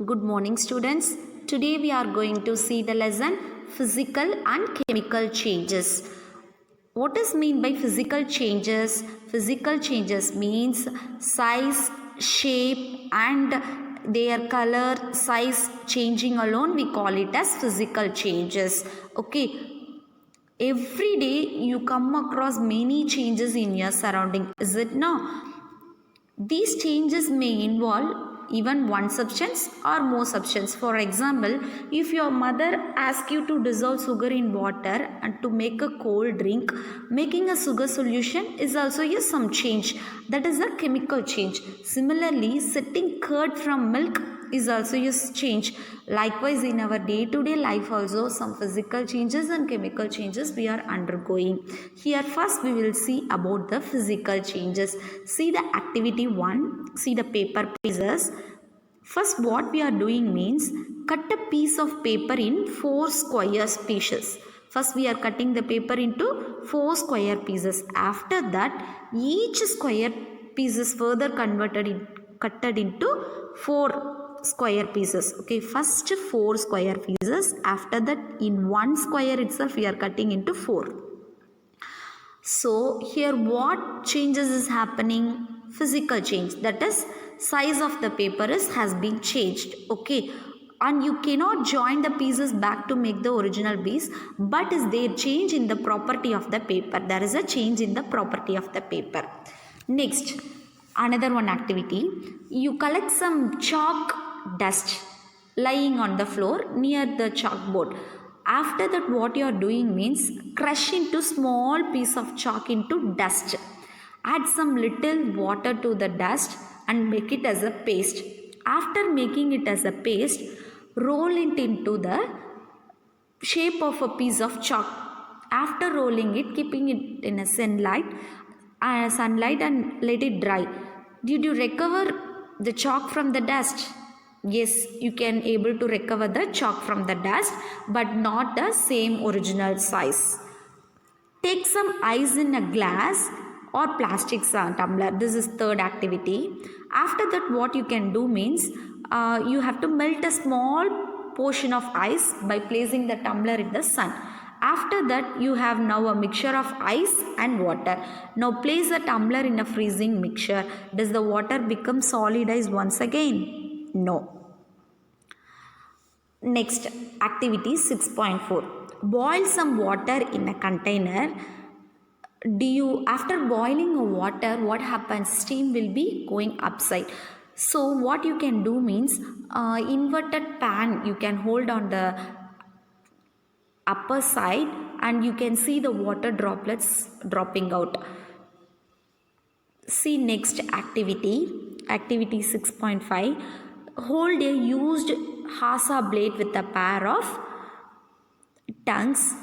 Good morning, students. Today we are going to see the lesson physical and chemical changes. What is mean by physical changes? Physical changes means size, shape and their color, size changing alone we call it as physical changes. Okay. Every day you come across many changes in your surrounding. Is it no? These changes may involve even one substance or more substance. For example, if your mother asks you to dissolve sugar in water and to make a cold drink, making a sugar solution is also some change. That is a chemical change. Similarly, setting curd from milk is also a change. Likewise, in our day-to-day life also some physical changes and chemical changes we are undergoing. Here first we will see about the physical changes. See the activity 1. See the paper pieces. First what we are doing means cut a piece of paper in 4 square pieces. First we are cutting the paper into 4 square pieces. After that each square piece is further cutted into 4 square pieces. Okay, first 4 square pieces. After that in 1 square itself we are cutting into 4. So here what changes is happening? Physical change, that is size of the paper has been changed. Okay, and you cannot join the pieces back to make the original piece, but is there change in the property of the paper? There is a change in the property of the paper. Next, another one activity, you collect some chalk dust lying on the floor near the chalkboard. After that what you are doing means crush into small piece of chalk into dust. Add some little water to the dust and make it as a paste. After making it as a paste, roll it into the shape of a piece of chalk. After rolling it, keeping it in a sunlight and let it dry. Did you recover the chalk from the dust? Yes, you can able to recover the chalk from the dust, but not the same original size. Take some ice in a glass or plastic tumbler. This is third activity. After that what you can do means you have to melt a small portion of ice by placing the tumbler in the sun. After that you have now a mixture of ice and water. Now place a tumbler in a freezing mixture. Does the water become solid ice once again? No. Next activity 6.4. Boil some water in a container. After boiling a water, what happens? Steam will be going upside. So what you can do means inverted pan you can hold on the upper side and you can see the water droplets dropping out. See next activity 6.5. Hold a used Hasa blade with a pair of tongues.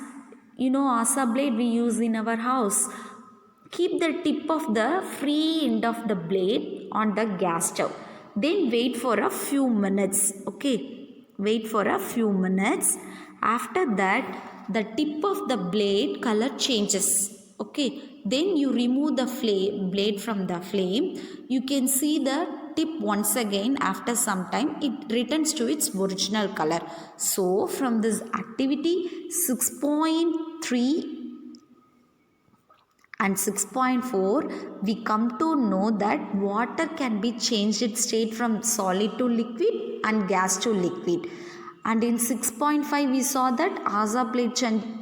You know Hasa blade we use in our house. Keep the tip of the free end of the blade on the gas stove. Then wait for a few minutes. Okay, wait for a few minutes. After that the tip of the blade color changes. Okay, then you remove the blade from the flame. You can see the tip once again. After some time it returns to its original color. So from this activity 6.3 and 6.4 we come to know that water can be changed its state from solid to liquid and gas to liquid. And in 6.5 we saw that Hasa blade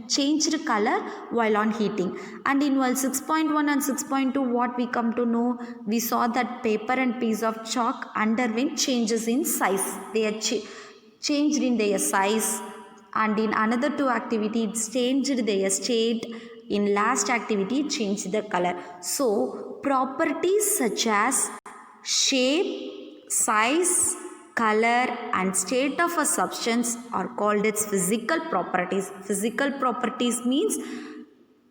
changed color while on heating. And in 6.1 and 6.2 what we come to know? We saw that paper and piece of chalk underwent changes in size. They are changed in their size. And in another two activity it changed their state. In last activity it changed the color. So properties such as shape, size, color and state of a substance are called its physical properties. Physical properties means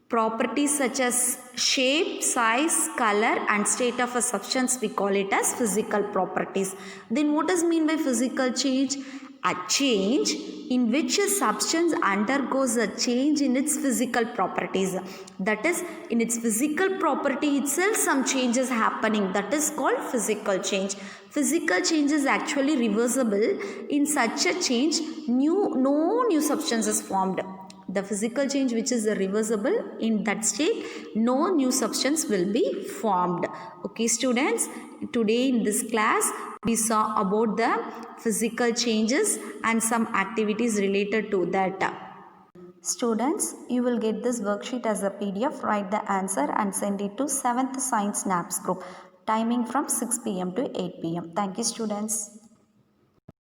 properties such as shape, size, color and state of a substance we call it as physical properties. Then what does mean by physical change? A change in which a substance undergoes a change in its physical properties. That is, in its physical property itself some change is happening. That is called physical change. Physical change is actually reversible. In such a change, no new substance is formed. The physical change which is reversible, in that state no new substance will be formed. Okay students, today in this class we saw about the physical changes and some activities related to that. Students, you will get this worksheet as a PDF. Write the answer and send it to 7th Science Snaps group. Timing from 6 p.m. to 8 p.m. Thank you students.